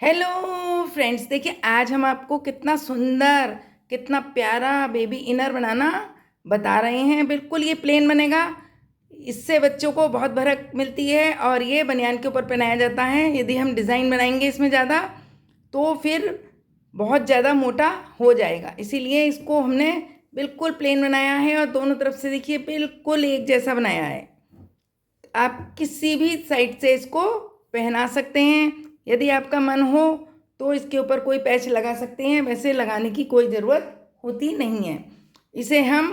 Hello friends, देखिए आज हम आपको कितना सुंदर कितना प्यारा बेबी इनर बनाना बता रहे हैं। बिल्कुल ये प्लेन बनेगा। इससे बच्चों को बहुत भरक मिलती है और ये बनियान के ऊपर पहनाया जाता है। यदि हम डिज़ाइन बनाएंगे इसमें ज़्यादा तो फिर बहुत ज़्यादा मोटा हो जाएगा, इसीलिए इसको हमने बिल्कुल प्लेन बनाया है और दोनों तरफ से देखिए बिल्कुल एक जैसा बनाया है। आप किसी भी साइड से इसको पहना सकते हैं। यदि आपका मन हो तो इसके ऊपर कोई पैच लगा सकते हैं, वैसे लगाने की कोई ज़रूरत होती नहीं है। इसे हम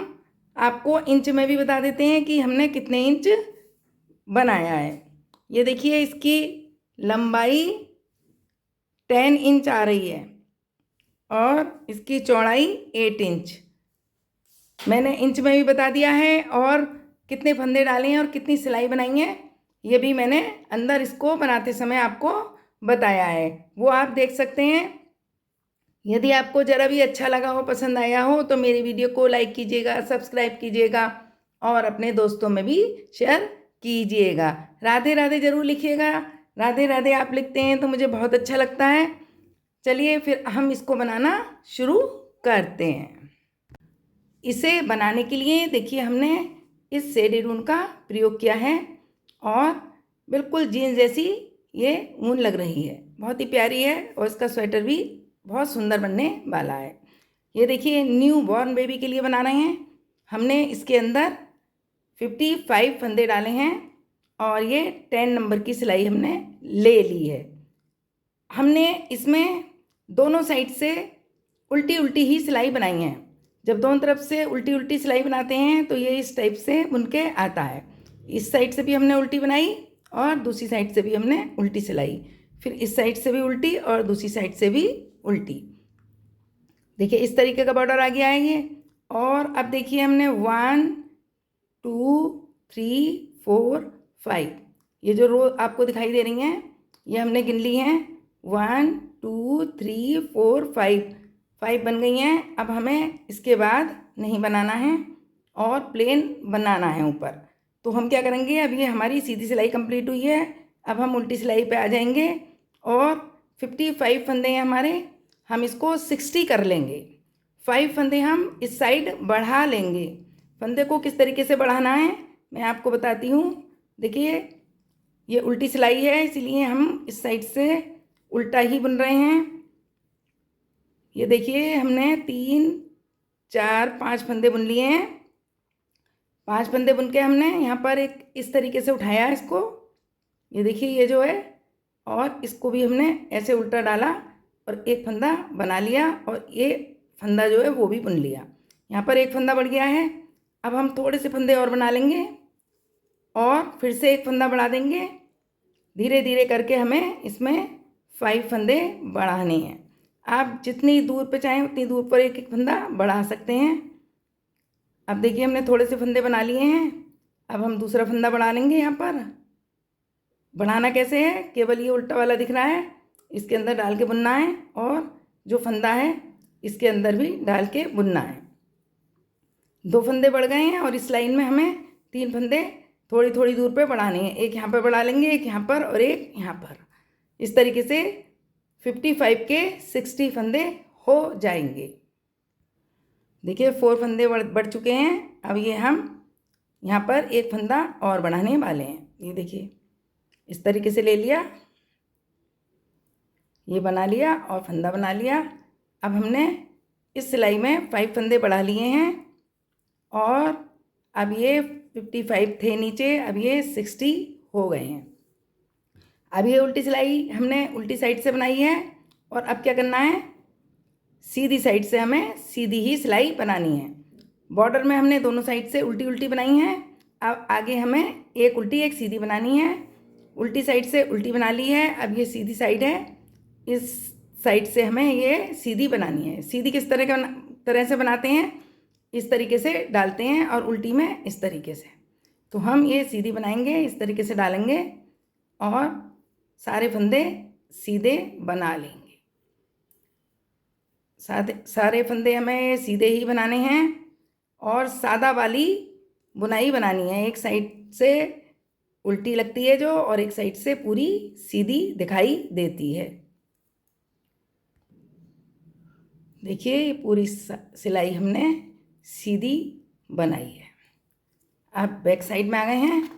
आपको इंच में भी बता देते हैं कि हमने कितने इंच बनाया है। ये देखिए इसकी लंबाई 10 इंच आ रही है और इसकी चौड़ाई 8 इंच। मैंने इंच में भी बता दिया है और कितने फंदे डाले हैं और कितनी सिलाई बनाई है ये भी मैंने अंदर इसको बनाते समय आपको बताया है, वो आप देख सकते हैं। यदि आपको ज़रा भी अच्छा लगा हो, पसंद आया हो तो मेरी वीडियो को लाइक कीजिएगा, सब्सक्राइब कीजिएगा और अपने दोस्तों में भी शेयर कीजिएगा। राधे राधे ज़रूर लिखिएगा। राधे राधे आप लिखते हैं तो मुझे बहुत अच्छा लगता है। चलिए फिर हम इसको बनाना शुरू करते हैं। इसे बनाने के लिए देखिए हमने इस शेडेड ऊन का प्रयोग किया है और बिल्कुल जीन्स जैसी ये ऊन लग रही है, बहुत ही प्यारी है और इसका स्वेटर भी बहुत सुंदर बनने वाला है। ये देखिए न्यू बॉर्न बेबी के लिए बना रहे हैं। हमने इसके अंदर 55 फंदे डाले हैं और ये 10 नंबर की सिलाई हमने ले ली है। हमने इसमें दोनों साइड से उल्टी उल्टी ही सिलाई बनाई है। जब दोनों तरफ से उल्टी उल्टी सिलाई बनाते हैं तो ये इस टाइप से बुन के आता है। इस साइड से भी हमने उल्टी बनाई और दूसरी साइड से भी हमने उल्टी सिलाई, फिर इस साइड से भी उल्टी और दूसरी साइड से भी उल्टी। देखिए इस तरीके का बॉर्डर आ गया है ये। और अब देखिए हमने 1 2 3 4 5 ये जो रो आपको दिखाई दे रही हैं ये हमने गिन ली हैं। 1 2 3 4 5 बन गई हैं। अब हमें इसके बाद नहीं बनाना है और प्लेन बनाना है ऊपर। तो हम क्या करेंगे, अब ये हमारी सीधी सिलाई कंप्लीट हुई है, अब हम उल्टी सिलाई पे आ जाएंगे और 55 फंदे हैं हमारे, हम इसको 60 कर लेंगे। 5 फंदे हम इस साइड बढ़ा लेंगे। फंदे को किस तरीके से बढ़ाना है मैं आपको बताती हूँ। देखिए ये उल्टी सिलाई है, इसीलिए हम इस साइड से उल्टा ही बुन रहे हैं। ये देखिए हमने 3 4 5 फंदे बुन लिए हैं। 5 फंदे बुन के हमने यहाँ पर एक इस तरीके से उठाया है इसको। ये देखिए ये जो है, और इसको भी हमने ऐसे उल्टा डाला और एक फंदा बना लिया और ये फंदा जो है वो भी बुन लिया। यहाँ पर एक फंदा बढ़ गया है। अब हम थोड़े से फंदे और बना लेंगे और फिर से एक फंदा बढ़ा देंगे। धीरे धीरे करके हमें इसमें 5 फंदे बढ़ाने हैं। आप जितनी दूर पे चाहें उतनी दूर पर एक एक फंदा बढ़ा सकते हैं। अब देखिए हमने थोड़े से फंदे बना लिए हैं, अब हम दूसरा फंदा बढ़ा लेंगे। यहाँ पर बढ़ाना कैसे है, केवल ये उल्टा वाला दिख रहा है, इसके अंदर डाल के बुनना है और जो फंदा है इसके अंदर भी डाल के बुनना है। 2 फंदे बढ़ गए हैं और इस लाइन में हमें 3 फंदे थोड़ी थोड़ी दूर पे बढ़ाने हैं। एक यहाँ पर बढ़ा लेंगे, एक यहाँ पर और एक यहाँ पर। इस तरीके से 55 के 60 फंदे हो जाएंगे। देखिए 4 फंदे बढ़ चुके हैं। अब ये हम यहाँ पर एक फंदा और बढ़ाने वाले हैं। ये देखिए इस तरीके से ले लिया, ये बना लिया और फंदा बना लिया। अब हमने इस सिलाई में 5 फंदे बढ़ा लिए हैं और अब ये 55 थे नीचे, अब ये 60 हो गए हैं। अब ये उल्टी सिलाई हमने उल्टी साइड से बनाई है और अब क्या करना है, सीधी साइड से हमें सीधी ही सिलाई बनानी है। बॉर्डर में हमने दोनों साइड से उल्टी उल्टी बनाई है। अब आगे हमें एक उल्टी एक सीधी बनानी है। उल्टी साइड से उल्टी बना ली है, अब ये सीधी साइड है, इस साइड से हमें ये सीधी बनानी है। सीधी किस तरह से बनाते हैं, इस तरीके से डालते हैं और उल्टी में इस तरीके से। तो हम ये सीधी बनाएंगे, इस तरीके से डालेंगे और सारे फंदे सीधे बना लेंगे। सारे फंदे हमें सीधे ही बनाने हैं और सादा वाली बुनाई बनानी है। एक साइड से उल्टी लगती है जो, और एक साइड से पूरी सीधी दिखाई देती है। देखिए ये पूरी सिलाई हमने सीधी बनाई है। अब बैक साइड में आ गए हैं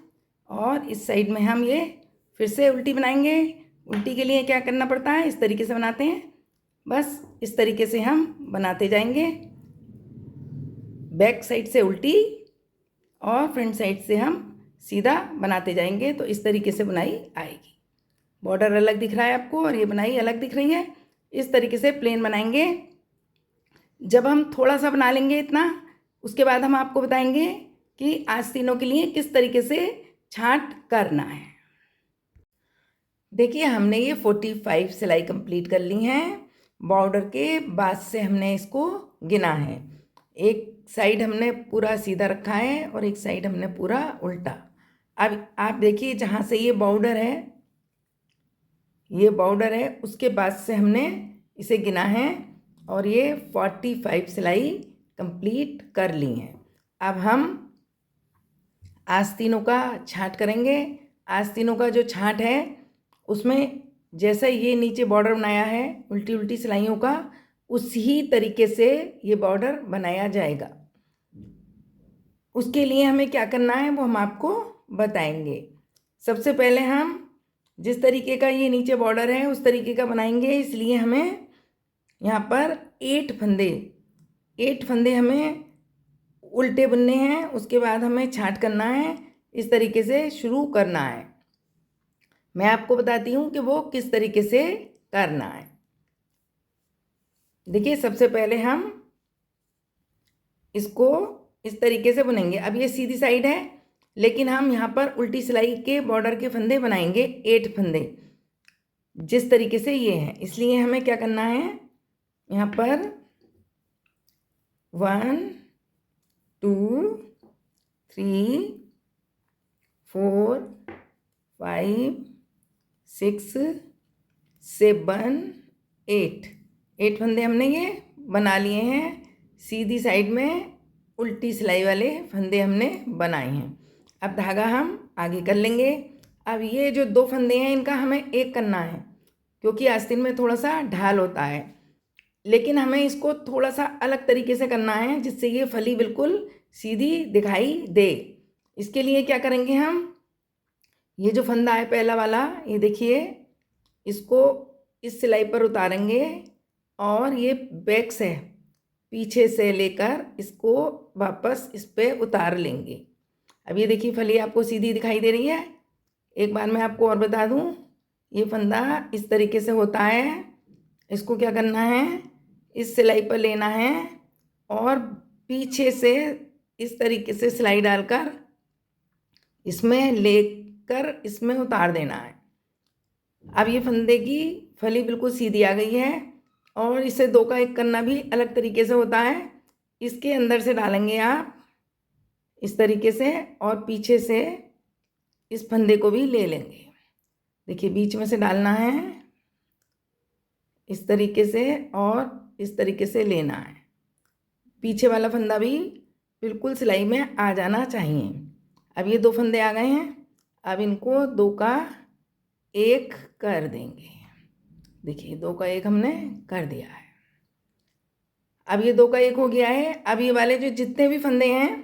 और इस साइड में हम ये फिर से उल्टी बनाएंगे। उल्टी के लिए क्या करना पड़ता है, इस तरीके से बनाते हैं, बस इस तरीके से हम बनाते जाएंगे। बैक साइड से उल्टी और फ्रंट साइड से हम सीधा बनाते जाएंगे, तो इस तरीके से बुनाई आएगी। बॉर्डर अलग दिख रहा है आपको और ये बुनाई अलग दिख रही है। इस तरीके से प्लेन बनाएंगे। जब हम थोड़ा सा बना लेंगे इतना, उसके बाद हम आपको बताएंगे कि आस्तीनों के लिए किस तरीके से छांट करना है। देखिए हमने ये 45 सिलाई कंप्लीट कर ली हैं। बॉर्डर के बाद से हमने इसको गिना है। एक साइड हमने पूरा सीधा रखा है और एक साइड हमने पूरा उल्टा। अब आप देखिए जहाँ से ये बॉर्डर है, ये बॉर्डर है, उसके बाद से हमने इसे गिना है और ये 45 सिलाई कंप्लीट कर ली हैं। अब हम आस्तीनों का छांट करेंगे। आस्तीनों का जो छांट है उसमें जैसे ये नीचे बॉर्डर बनाया है उल्टी उल्टी सिलाइयों का, उसी तरीके से ये बॉर्डर बनाया जाएगा। उसके लिए हमें क्या करना है वो हम आपको बताएंगे। सबसे पहले हम जिस तरीके का ये नीचे बॉर्डर है उस तरीके का बनाएंगे, इसलिए हमें यहाँ पर 8 फंदे हमें उल्टे बुनने हैं। उसके बाद हमें छांट करना है, इस तरीके से शुरू करना है। मैं आपको बताती हूँ कि वो किस तरीके से करना है। देखिए सबसे पहले हम इसको इस तरीके से बुनेंगे। अब ये सीधी साइड है, लेकिन हम यहाँ पर उल्टी सिलाई के बॉर्डर के फंदे बनाएंगे, 8 फंदे जिस तरीके से ये हैं। इसलिए हमें क्या करना है, यहाँ पर 1 2 3 4 5 6 7 8 फंदे हमने ये बना लिए हैं। सीधी साइड में उल्टी सिलाई वाले फंदे हमने बनाए हैं। अब धागा हम आगे कर लेंगे। अब ये जो 2 फंदे हैं इनका हमें एक करना है, क्योंकि आस्तीन में थोड़ा सा ढाल होता है, लेकिन हमें इसको थोड़ा सा अलग तरीके से करना है जिससे ये फली बिल्कुल सीधी दिखाई दे। इसके लिए क्या करेंगे, हम ये जो फंदा है पहला वाला, ये देखिए, इसको इस सिलाई पर उतारेंगे और ये बैक से पीछे से लेकर इसको वापस इस पर उतार लेंगे। अब ये देखिए फली आपको सीधी दिखाई दे रही है। एक बार मैं आपको और बता दूं, ये फंदा इस तरीके से होता है। इसको क्या करना है, इस सिलाई पर लेना है और पीछे से इस तरीके से सिलाई डालकर इसमें लेकर इसमें उतार देना है। अब ये फंदे की फली बिल्कुल सीधी आ गई है और इसे 2 का 1 करना भी अलग तरीके से होता है। इसके अंदर से डालेंगे आप इस तरीके से और पीछे से इस फंदे को भी ले लेंगे। देखिए बीच में से डालना है इस तरीके से और इस तरीके से लेना है। पीछे वाला फंदा भी बिल्कुल सिलाई में आ जाना चाहिए। अब ये 2 फंदे आ गए हैं, अब इनको 2 का 1 कर देंगे। देखिए 2 का 1 हमने कर दिया है। अब ये 2 का 1 हो गया है। अब ये वाले जो जितने भी फंदे हैं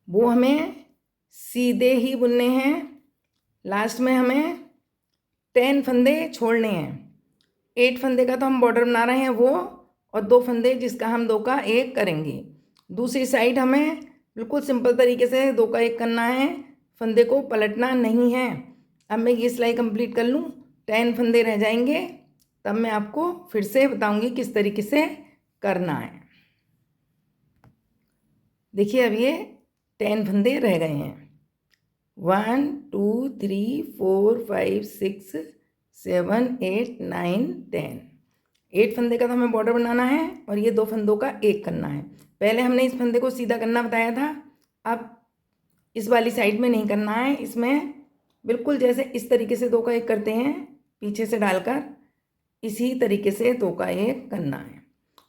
वो हमें सीधे ही बुनने हैं। लास्ट में हमें 10 फंदे छोड़ने हैं। 8 फंदे का तो हम बॉर्डर बना रहे हैं वो, और 2 फंदे जिसका हम 2 का 1 करेंगे। दूसरी साइड हमें बिल्कुल सिंपल तरीके से 2 का 1 करना है, फंदे को पलटना नहीं है। अब मैं ये सिलाई कंप्लीट कर लूँ, 10 फंदे रह जाएंगे, तब मैं आपको फिर से बताऊंगी किस तरीके से करना है। देखिए अब ये 10 फंदे रह गए हैं। 1 2 3 4 5 6 7 8 9 10। 8 फंदे का तो हमें बॉर्डर बनाना है और ये 2 फंदों का 1 करना है। पहले हमने इस फंदे को सीधा करना बताया था, अब इस वाली साइड में नहीं करना है। इसमें बिल्कुल जैसे इस तरीके से 2 का 1 करते हैं पीछे से डालकर, इसी तरीके से 2 का 1 करना है,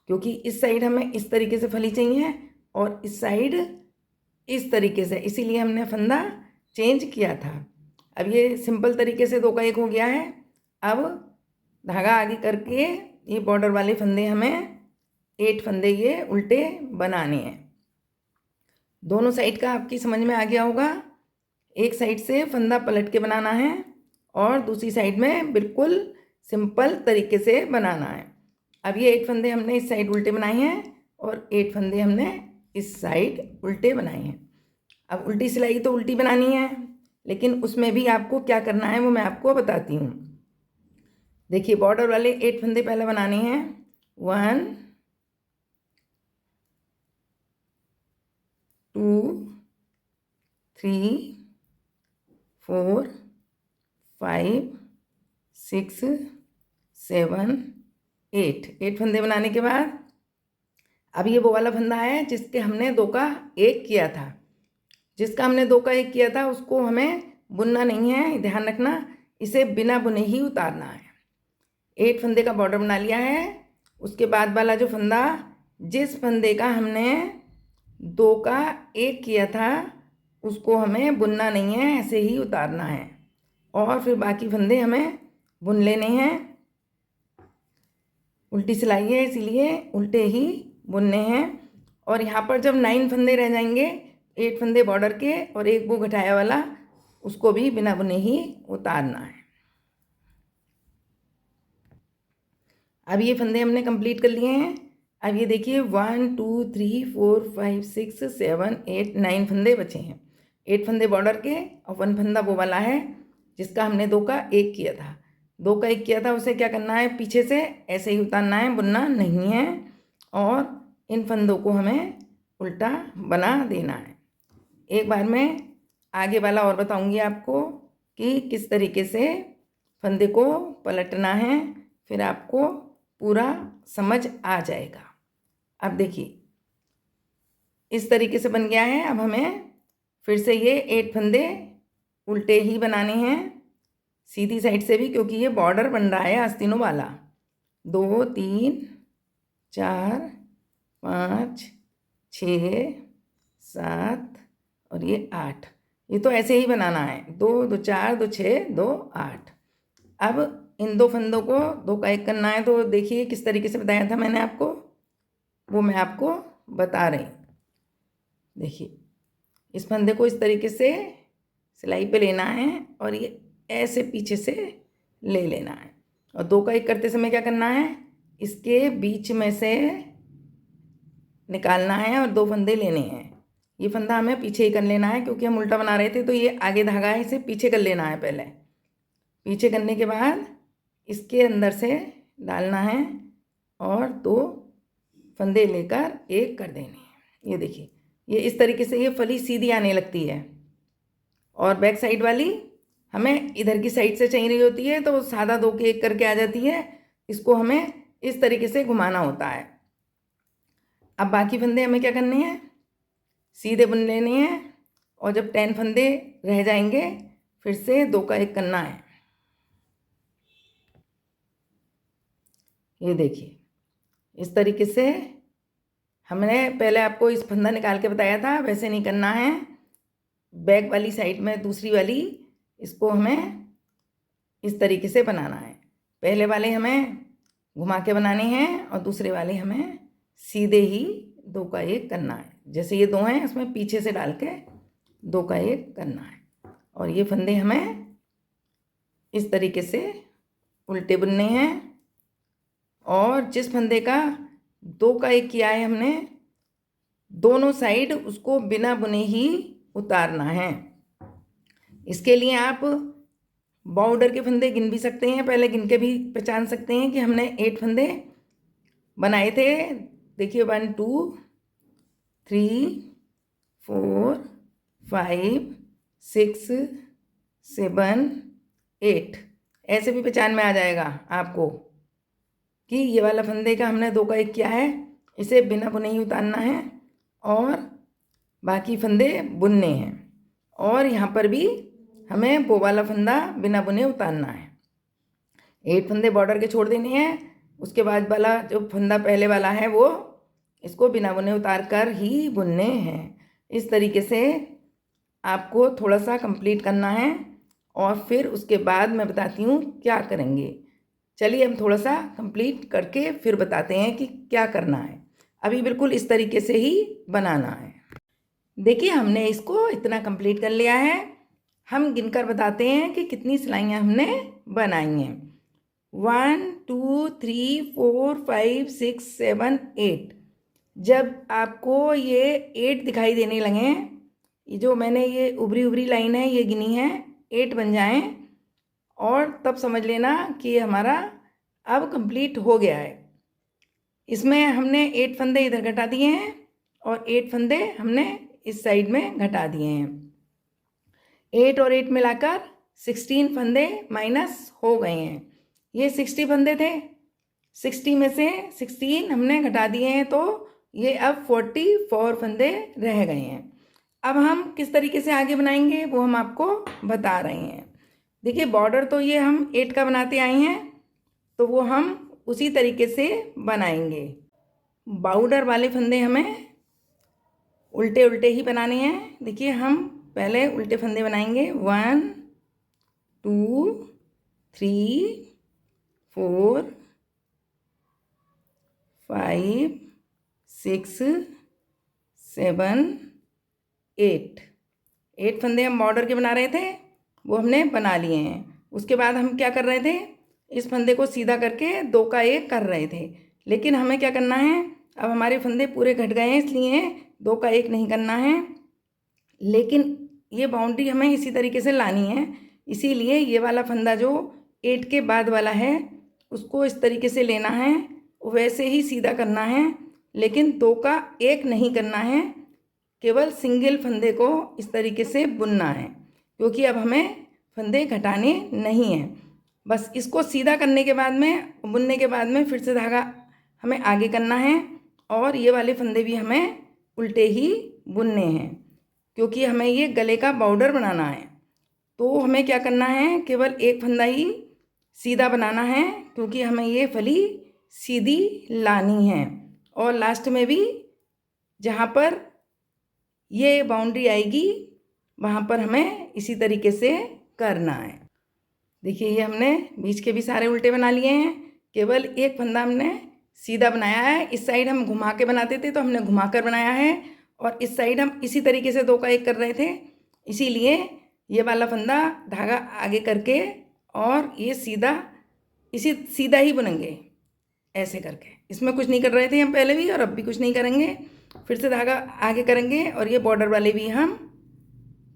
क्योंकि इस साइड हमें इस तरीके से फली चाहिए और इस साइड इस तरीके से, इसीलिए हमने फंदा चेंज किया था। अब ये सिंपल तरीके से 2 का 1 हो गया है। अब धागा आगे करके ये बॉर्डर वाले फंदे हमें 8 फंदे ये उल्टे बनाने हैं। दोनों साइड का आपकी समझ में आ गया होगा। एक साइड से फंदा पलट के बनाना है और दूसरी साइड में बिल्कुल सिंपल तरीके से बनाना है। अब ये 8 फंदे हमने इस साइड उल्टे बनाए हैं और 8 फंदे हमने इस साइड उल्टे बनाए हैं। अब उल्टी सिलाई तो उल्टी बनानी है, लेकिन उसमें भी आपको क्या करना है वो मैं आपको बताती हूँ। देखिए, बॉर्डर वाले 8 फंदे पहले बनाने हैं। 1 2 3 4 5 6 7 8 फंदे बनाने के बाद अब ये वो वाला फंदा है जिसके हमने 2 का 1 किया था। जिसका हमने 2 का 1 किया था उसको हमें बुनना नहीं है, ध्यान रखना। इसे बिना बुने ही उतारना है। 8 फंदे का बॉर्डर बना लिया है। उसके बाद वाला जो फंदा, जिस फंदे का हमने 2 का 1 किया था उसको हमें बुनना नहीं है, ऐसे ही उतारना है। और फिर बाकी फंदे हमें बुन लेने हैं। उल्टी सिलाई है इसीलिए उल्टे ही बुनने हैं। और यहाँ पर जब 9 फंदे रह जाएंगे, 8 फंदे बॉर्डर के और एक वो घटाया वाला, उसको भी बिना बुने ही उतारना है। अब ये फंदे हमने कंप्लीट कर लिए हैं। अब ये देखिए 1 2 3 4 5 6 7 8 9 फंदे बचे हैं। 8 फंदे बॉर्डर के और 1 फंदा वो वाला है जिसका हमने 2 का 1 किया था। 2 का 1 किया था उसे क्या करना है, पीछे से ऐसे ही उतारना है, बुनना नहीं है। और इन फंदों को हमें उल्टा बना देना है। एक बार मैं आगे वाला और बताऊंगी आपको कि किस तरीके से फंदे को पलटना है, फिर आपको पूरा समझ आ जाएगा। अब देखिए, इस तरीके से बन गया है। अब हमें फिर से ये 8 फंदे उल्टे ही बनाने हैं, सीधी साइड से भी, क्योंकि ये बॉर्डर बन रहा है आस्तीनों वाला। 2 3 4 5 6 7 और ये 8। ये तो ऐसे ही बनाना है, 2 2 4 2 6 2 8। अब इन 2 फंदों को 2 का 1 करना है। तो देखिए किस तरीके से बताया था मैंने आपको, वो मैं आपको बता रही हूँ। देखिए, इस फंदे को इस तरीके से सिलाई पे लेना है और ये ऐसे पीछे से ले लेना है। और 2 का 1 करते समय क्या करना है, इसके बीच में से निकालना है और 2 फंदे लेने हैं। ये फंदा हमें पीछे ही कर लेना है क्योंकि हम उल्टा बना रहे थे, तो ये आगे धागा है, इसे पीछे कर लेना है। पहले पीछे करने के बाद इसके अंदर से डालना है और 2 फंदे लेकर 1 कर देने हैं। ये देखिए, ये इस तरीके से ये फली सीधी आने लगती है। और बैक साइड वाली हमें इधर की साइड से चाहिए रही होती है, तो वो सादा 2 के 1 करके आ जाती है। इसको हमें इस तरीके से घुमाना होता है। अब बाकी फंदे हमें क्या करने हैं, सीधे बुन लेने हैं। और जब 10 फंदे रह जाएंगे फिर से 2 का 1 करना है। ये देखिए, इस तरीके से हमने पहले आपको इस फंदा निकाल के बताया था, वैसे नहीं करना है। बैक वाली साइड में दूसरी वाली, इसको हमें इस तरीके से बनाना है। पहले वाले हमें घुमा के बनाने हैं और दूसरे वाले हमें सीधे ही 2 का 1 करना है। जैसे ये 2 हैं, उसमें पीछे से डाल के 2 का 1 करना है। और ये फंदे हमें इस तरीके से उल्टे बुनने हैं। और जिस फंदे का 2 का 1 किया है हमने, दोनों साइड उसको बिना बुने ही उतारना है। इसके लिए आप बॉर्डर के फंदे गिन भी सकते हैं, पहले गिन के भी पहचान सकते हैं कि हमने 8 फंदे बनाए थे। देखिए 1 2 3 4 5 6 7 8। ऐसे भी पहचान में आ जाएगा आपको कि ये वाला फंदे का हमने 2 का 1 किया है, इसे बिना बुने ही उतारना है और बाकी फंदे बुनने हैं। और यहाँ पर भी हमें वो वाला फंदा बिना बुने उतारना है। 8 फंदे बॉर्डर के छोड़ देने हैं। उसके बाद वाला जो फंदा पहले वाला है वो इसको बिना बुने उतार कर ही बुनने हैं। इस तरीके से आपको थोड़ा सा कंप्लीट करना है और फिर उसके बाद मैं बताती हूँ क्या करेंगे। चलिए हम थोड़ा सा कंप्लीट करके फिर बताते हैं कि क्या करना है। अभी बिल्कुल इस तरीके से ही बनाना है। देखिए हमने इसको इतना कंप्लीट कर लिया है। हम गिनकर बताते हैं कि कितनी सिलाइयाँ हमने बनाई हैं। 1 2 3 4 5 6 7 8। जब आपको ये 8 दिखाई देने लगे, ये जो मैंने ये उभरी उभरी लाइन है ये गिनी है, 8 बन जाएं और तब समझ लेना कि हमारा अब कंप्लीट हो गया है। इसमें हमने 8 फंदे इधर घटा दिए हैं और 8 फंदे हमने इस साइड में घटा दिए हैं। 8 और 8 मिलाकर 16 फंदे माइनस हो गए हैं। ये 60 फंदे थे, 60 में से 16 हमने घटा दिए हैं तो ये अब 44 फंदे रह गए हैं। अब हम किस तरीके से आगे बनाएंगे वो हम आपको बता रहे हैं। देखिए बॉर्डर तो ये हम 8 का बनाते आए हैं तो वो हम उसी तरीके से बनाएंगे। बॉर्डर वाले फंदे हमें उल्टे उल्टे ही बनाने हैं। देखिए हम पहले उल्टे फंदे बनाएंगे। 1 2 3 4 5 6 7 8 फंदे हम बॉर्डर के बना रहे थे, वो हमने बना लिए हैं। उसके बाद हम क्या कर रहे थे, इस फंदे को सीधा करके 2 का 1 कर रहे थे। लेकिन हमें क्या करना है, अब हमारे फंदे पूरे घट गए हैं इसलिए 2 का 1 नहीं करना है, लेकिन ये बाउंड्री हमें इसी तरीके से लानी है। इसीलिए ये वाला फंदा जो 8 के बाद वाला है उसको इस तरीके से लेना है, वैसे ही सीधा करना है, लेकिन 2 का 1 नहीं करना है। केवल सिंगल फंदे को इस तरीके से बुनना है, क्योंकि अब हमें फंदे घटाने नहीं हैं। बस इसको सीधा करने के बाद में, बुनने के बाद में फिर से धागा हमें आगे करना है और ये वाले फंदे भी हमें उल्टे ही बुनने हैं, क्योंकि हमें ये गले का बॉर्डर बनाना है। तो हमें क्या करना है, केवल एक फंदा ही सीधा बनाना है, क्योंकि हमें ये फली सीधी लानी है। और लास्ट में भी जहाँ पर ये बाउंड्री आएगी वहाँ पर हमें इसी तरीके से करना है। देखिए ये हमने बीच के भी सारे उल्टे बना लिए हैं, केवल एक फंदा हमने सीधा बनाया है। इस साइड हम घुमा के बनाते थे तो हमने घुमा कर बनाया है, और इस साइड हम इसी तरीके से 2 का 1 कर रहे थे, इसीलिए ये वाला फंदा धागा आगे करके और ये सीधा ही बुनेंगे ऐसे करके। इसमें कुछ नहीं कर रहे थे हम पहले भी और अब भी कुछ नहीं करेंगे। फिर से धागा आगे करेंगे और ये बॉर्डर वाले भी हम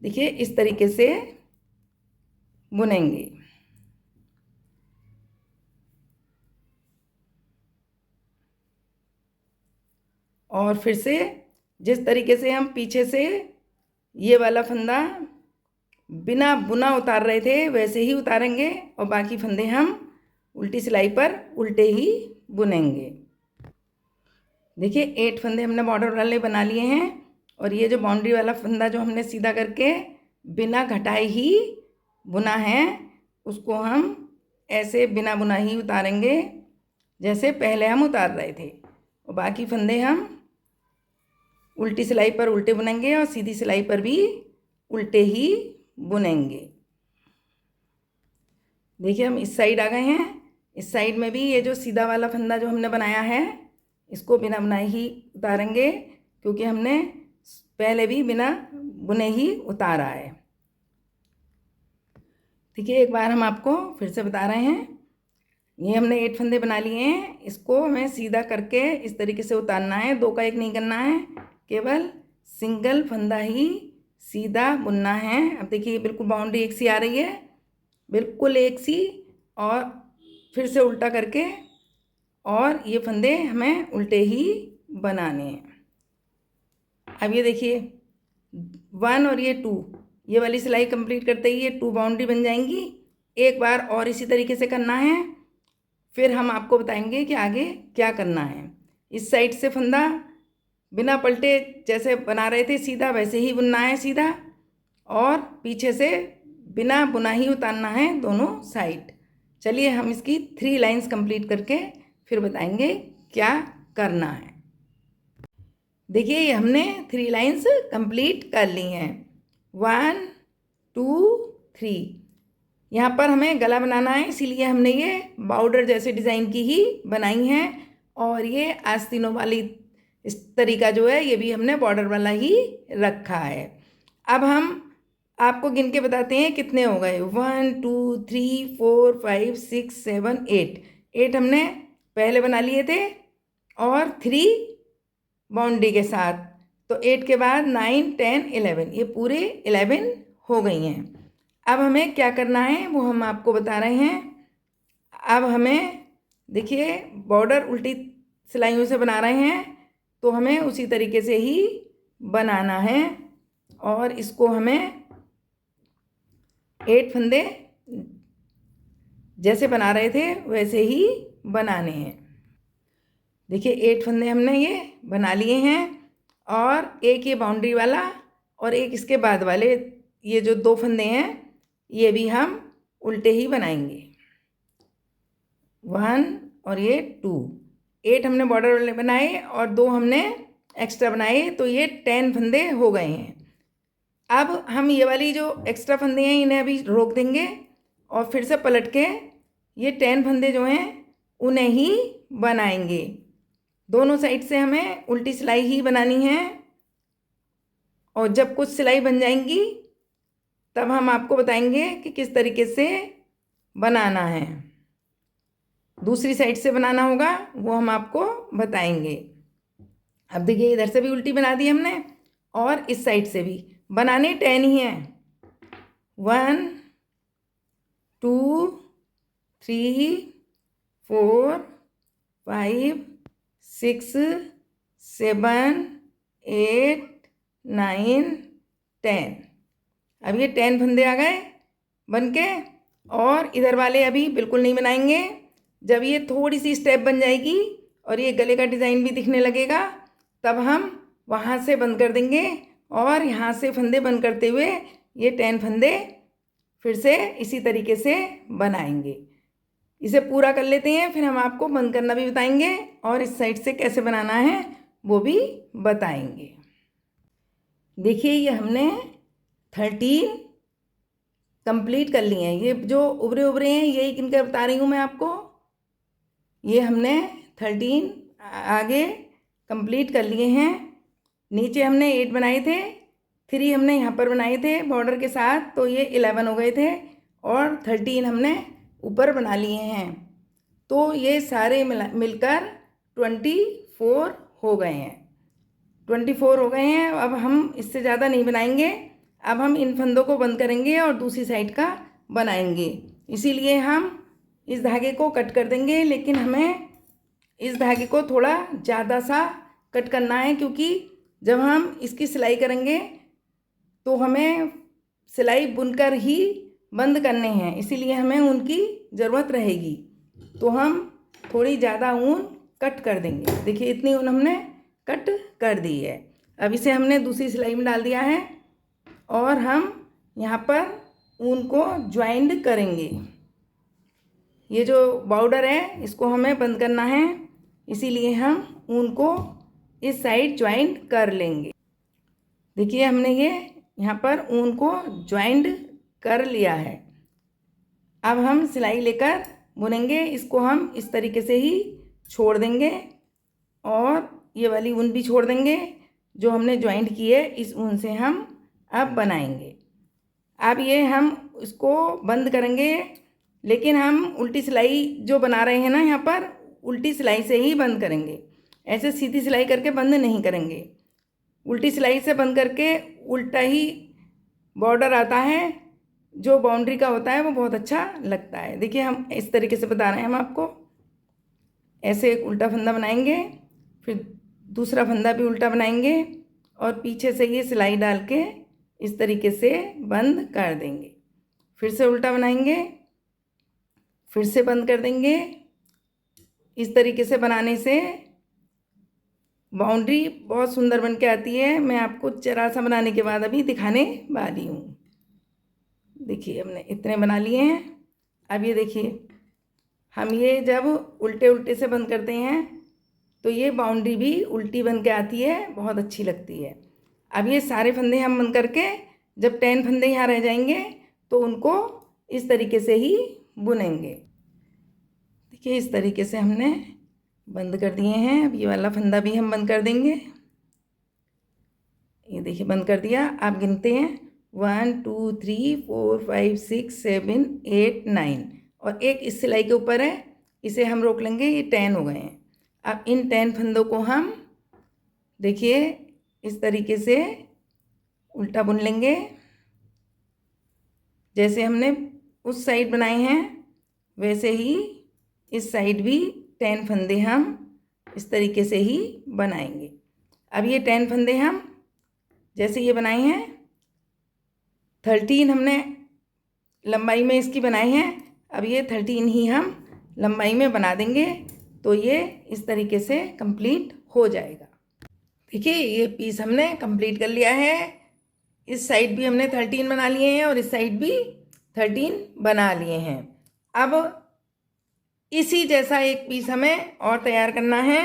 देखिए इस तरीके से बुनेंगे। और फिर से जिस तरीके से हम पीछे से ये वाला फंदा बिना बुना उतार रहे थे वैसे ही उतारेंगे, और बाकी फंदे हम उल्टी सिलाई पर उल्टे ही बुनेंगे। देखिए 8 फंदे हमने बॉर्डर वाले बना लिए हैं, और ये जो बाउंड्री वाला फंदा जो हमने सीधा करके बिना घटाए ही बुना है उसको हम ऐसे बिना बुना ही उतारेंगे जैसे पहले हम उतार रहे थे। और बाकी फंदे हम उल्टी सिलाई पर उल्टे बुनेंगे और सीधी सिलाई पर भी उल्टे ही बुनेंगे। देखिए हम इस साइड आ गए हैं। इस साइड में भी ये जो सीधा वाला फंदा जो हमने बनाया है इसको बिना बुनाए ही उतारेंगे, क्योंकि हमने पहले भी बिना बुने ही उतारा है। देखिए एक बार हम आपको फिर से बता रहे हैं। ये हमने 8 फंदे बना लिए हैं, इसको हमें सीधा करके इस तरीके से उतारना है, 2 का 1 नहीं करना है, केवल सिंगल फंदा ही सीधा बुनना है। अब देखिए बिल्कुल बाउंड्री एक सी आ रही है, बिल्कुल एक सी, और फिर से उल्टा करके और ये फंदे हमें उल्टे ही बनाने हैं। अब ये देखिए 1 और ये 2, ये वाली सिलाई कंप्लीट करते ही ये 2 बाउंड्री बन जाएंगी। एक बार और इसी तरीके से करना है, फिर हम आपको बताएंगे कि आगे क्या करना है। इस साइड से फंदा बिना पलटे जैसे बना रहे थे सीधा वैसे ही बुनना है सीधा, और पीछे से बिना बुना ही उतारना है दोनों साइड। चलिए हम इसकी 3 लाइंस कंप्लीट करके फिर बताएंगे क्या करना है। देखिए ये हमने 3 लाइंस कंप्लीट कर ली हैं। 1 2 3। यहाँ पर हमें गला बनाना है, इसीलिए हमने ये बॉर्डर जैसे डिज़ाइन की ही बनाई है, और ये आस्तीनों वाली इस तरीका जो है ये भी हमने बॉर्डर वाला ही रखा है। अब हम आपको गिन के बताते हैं कितने हो गए। 1 2 3 4 5 6 7 8 हमने पहले बना लिए थे और 3 बाउंड्री के साथ। तो 8 के बाद 9 10 11, ये पूरे 11 हो गई हैं। अब हमें क्या करना है वो हम आपको बता रहे हैं। अब हमें देखिए बॉर्डर उल्टी सिलाइयों से बना रहे हैं, तो हमें उसी तरीके से ही बनाना है और इसको हमें 8 फंदे जैसे बना रहे थे वैसे ही बनाने हैं। देखिए 8 फंदे हमने ये बना लिए हैं और एक ये बाउंड्री वाला और एक इसके बाद वाले, ये जो 2 फंदे हैं ये भी हम उल्टे ही बनाएंगे। 1 और ये 2, 8 हमने बॉर्डर वाले बनाए और 2 हमने एक्स्ट्रा बनाए, तो ये 10 फंदे हो गए हैं। अब हम ये वाली जो एक्स्ट्रा फंदे हैं इन्हें अभी रोक देंगे और फिर से पलट के ये 10 फंदे जो हैं उन्हें ही बनाएंगे। दोनों साइड से हमें उल्टी सिलाई ही बनानी है और जब कुछ सिलाई बन जाएंगी तब हम आपको बताएंगे कि किस तरीके से बनाना है। दूसरी साइड से बनाना होगा वो हम आपको बताएंगे। अब देखिए इधर से भी उल्टी बना दी हमने और इस साइड से भी बनाने 10 ही हैं। 1 2 3 4 5 6 7 8 9 10। अब ये 10 फंदे आ गए बन के, और इधर वाले अभी बिल्कुल नहीं बनाएंगे। जब ये थोड़ी सी स्टेप बन जाएगी और ये गले का डिज़ाइन भी दिखने लगेगा तब हम वहाँ से बंद कर देंगे और यहाँ से फंदे बंद करते हुए ये 10 फंदे फिर से इसी तरीके से बनाएंगे। इसे पूरा कर लेते हैं, फिर हम आपको बंद करना भी बताएंगे और इस साइड से कैसे बनाना है वो भी बताएंगे। देखिए ये हमने 13 कंप्लीट कर लिए हैं। ये जो उभरे उभरे हैं यही गिनकर बता रही हूँ मैं आपको। ये हमने 13 आगे कंप्लीट कर लिए हैं। नीचे हमने 8 बनाए थे, 3 हमने यहाँ पर बनाए थे बॉर्डर के साथ, तो ये 11 हो गए थे और 13 हमने ऊपर बना लिए हैं। तो ये सारे मिलकर 24 हो गए हैं। 24 हो गए हैं। अब हम इससे ज़्यादा नहीं बनाएंगे। अब हम इन फंदों को बंद करेंगे और दूसरी साइड का बनाएंगे। इसीलिए हम इस धागे को कट कर देंगे, लेकिन हमें इस धागे को थोड़ा ज़्यादा सा कट करना है, क्योंकि जब हम इसकी सिलाई करेंगे तो हमें सिलाई बुनकर ही बंद करने हैं, इसीलिए हमें ऊन की ज़रूरत रहेगी। तो हम थोड़ी ज़्यादा ऊन कट कर देंगे। देखिए इतनी ऊन हमने कट कर दी है। अब इसे हमने दूसरी सिलाई में डाल दिया है और हम यहाँ पर ऊन को ज्वाइंट करेंगे। ये जो बॉर्डर है इसको हमें बंद करना है, इसीलिए हम ऊन को इस साइड ज्वाइंट कर लेंगे। देखिए हमने ये यहाँ पर ऊन को ज्वाइंट कर लिया है। अब हम सिलाई लेकर बुनेंगे। इसको हम इस तरीके से ही छोड़ देंगे और ये वाली ऊन भी छोड़ देंगे जो हमने ज्वाइंट की है। इस ऊन से हम अब बनाएंगे। अब ये हम इसको बंद करेंगे, लेकिन हम उल्टी सिलाई जो बना रहे हैं ना यहाँ पर, उल्टी सिलाई से ही बंद करेंगे। ऐसे सीधी सिलाई करके बंद नहीं करेंगे। उल्टी सिलाई से बंद करके उल्टा ही बॉर्डर आता है, जो बाउंड्री का होता है वो बहुत अच्छा लगता है। देखिए हम इस तरीके से बता रहे हैं हम आपको। ऐसे एक उल्टा फंदा बनाएंगे, फिर दूसरा फंदा भी उल्टा बनाएंगे और पीछे से ये सिलाई डाल के इस तरीके से बंद कर देंगे। फिर से उल्टा बनाएंगे, फिर से बंद कर देंगे। इस तरीके से बनाने से बाउंड्री बहुत सुंदर बन के आती है। मैं आपको जरा सा बनाने के बाद अभी दिखाने वाली हूँ। देखिए हमने इतने बना लिए हैं। अब ये देखिए हम ये जब उल्टे उल्टे से बंद करते हैं तो ये बाउंड्री भी उल्टी बन के आती है, बहुत अच्छी लगती है। अब ये सारे फंदे हम बंद करके जब 10 फंदे यहाँ रह जाएंगे तो उनको इस तरीके से ही बुनेंगे। देखिए इस तरीके से हमने बंद कर दिए हैं। अब ये वाला फंदा भी हम बंद कर देंगे। ये देखिए बंद कर दिया। आप गिनते हैं 1 2 3 4 5 6 7 8 9 और एक इस सिलाई के ऊपर है, इसे हम रोक लेंगे। ये 10 हो गए हैं। अब इन 10 फंदों को हम देखिए इस तरीके से उल्टा बुन लेंगे। जैसे हमने उस साइड बनाए हैं वैसे ही इस साइड भी 10 फंदे हम इस तरीके से ही बनाएंगे। अब ये 10 फंदे हम जैसे ये बनाए हैं 13 हमने लंबाई में इसकी बनाई है। अब ये 13 ही हम लंबाई में बना देंगे तो ये इस तरीके से कंप्लीट हो जाएगा। देखिए ये पीस हमने कंप्लीट कर लिया है। इस साइड भी हमने 13 बना लिए हैं और इस साइड भी 13 बना लिए हैं। अब इसी जैसा एक पीस हमें और तैयार करना है।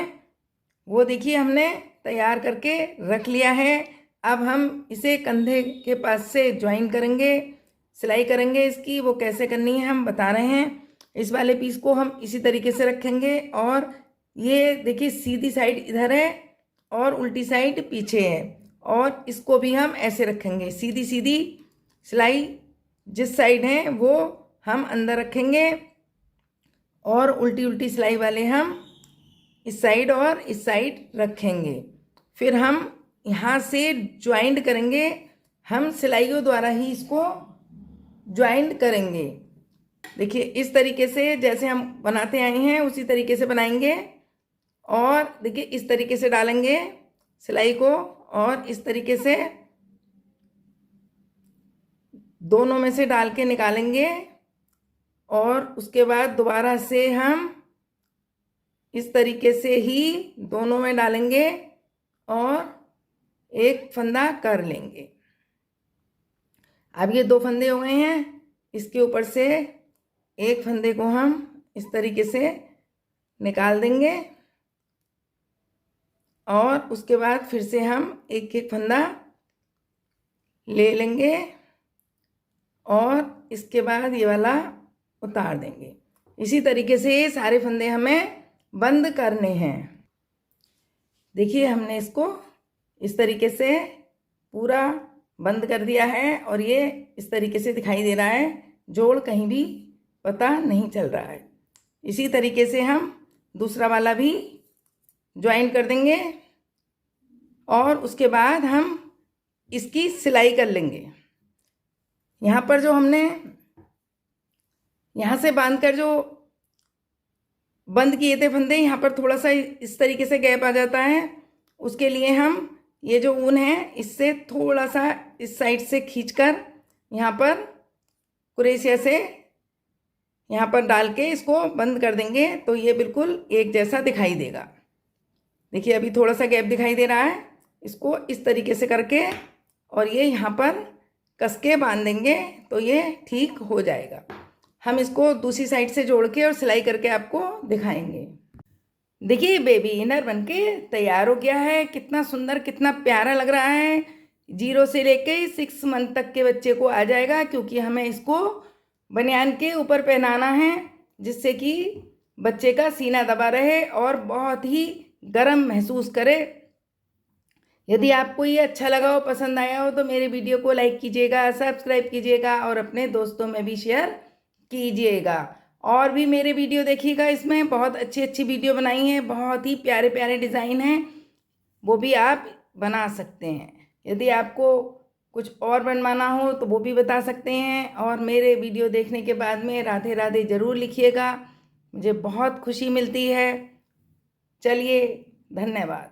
वो देखिए हमने तैयार करके रख लिया है। अब हम इसे कंधे के पास से ज्वाइन करेंगे, सिलाई करेंगे इसकी। वो कैसे करनी है हम बता रहे हैं। इस वाले पीस को हम इसी तरीके से रखेंगे और ये देखिए सीधी साइड इधर है और उल्टी साइड पीछे है और इसको भी हम ऐसे रखेंगे। सीधी सीधी सिलाई जिस साइड है वो हम अंदर रखेंगे और उल्टी उल्टी सिलाई वाले हम इस साइड और इस साइड रखेंगे। फिर हम यहाँ से ज्वाइंट करेंगे। हम सिलाइयों द्वारा ही इसको ज्वाइंट करेंगे। देखिए इस तरीके से जैसे हम बनाते आए हैं उसी तरीके से बनाएंगे और देखिए इस तरीके से डालेंगे सिलाई को और इस तरीके से दोनों में से डाल के निकालेंगे और उसके बाद दोबारा से हम इस तरीके से ही दोनों में डालेंगे और एक फंदा कर लेंगे। अब ये 2 फंदे हो गए हैं। इसके ऊपर से एक फंदे को हम इस तरीके से निकाल देंगे और उसके बाद फिर से हम एक एक फंदा ले लेंगे और इसके बाद ये वाला उतार देंगे। इसी तरीके से ये सारे फंदे हमें बंद करने हैं। देखिए हमने इसको इस तरीके से पूरा बंद कर दिया है और ये इस तरीके से दिखाई दे रहा है। जोड़ कहीं भी पता नहीं चल रहा है। इसी तरीके से हम दूसरा वाला भी ज्वाइन कर देंगे और उसके बाद हम इसकी सिलाई कर लेंगे। यहाँ पर जो हमने यहाँ से बांधकर जो बंद किए थे फंदे, यहाँ पर थोड़ा सा इस तरीके से गैप आ जाता है। उसके लिए हम ये जो ऊन है इससे थोड़ा सा इस साइड से खींचकर यहाँ पर कुरेशिया से यहाँ पर डाल के इसको बंद कर देंगे तो ये बिल्कुल एक जैसा दिखाई देगा। देखिए अभी थोड़ा सा गैप दिखाई दे रहा है। इसको इस तरीके से करके और ये यहाँ पर कस के बांध देंगे तो ये ठीक हो जाएगा। हम इसको दूसरी साइड से जोड़ के और सिलाई करके आपको दिखाएंगे। देखिए बेबी इनर बनके तैयार हो गया है। कितना सुंदर कितना प्यारा लग रहा है। 0 से लेके 6 मंथ तक के बच्चे को आ जाएगा क्योंकि हमें इसको बनियान के ऊपर पहनाना है जिससे कि बच्चे का सीना दबा रहे और बहुत ही गर्म महसूस करे। यदि आपको ये अच्छा लगा हो, पसंद आया हो तो मेरे वीडियो को लाइक कीजिएगा, सब्सक्राइब कीजिएगा और अपने दोस्तों में भी शेयर कीजिएगा। और भी मेरे वीडियो देखिएगा, इसमें बहुत अच्छी अच्छी वीडियो बनाई हैं, बहुत ही प्यारे प्यारे डिज़ाइन हैं, वो भी आप बना सकते हैं। यदि आपको कुछ और बनवाना हो तो वो भी बता सकते हैं। और मेरे वीडियो देखने के बाद में राधे राधे ज़रूर लिखिएगा, मुझे बहुत खुशी मिलती है। चलिए धन्यवाद।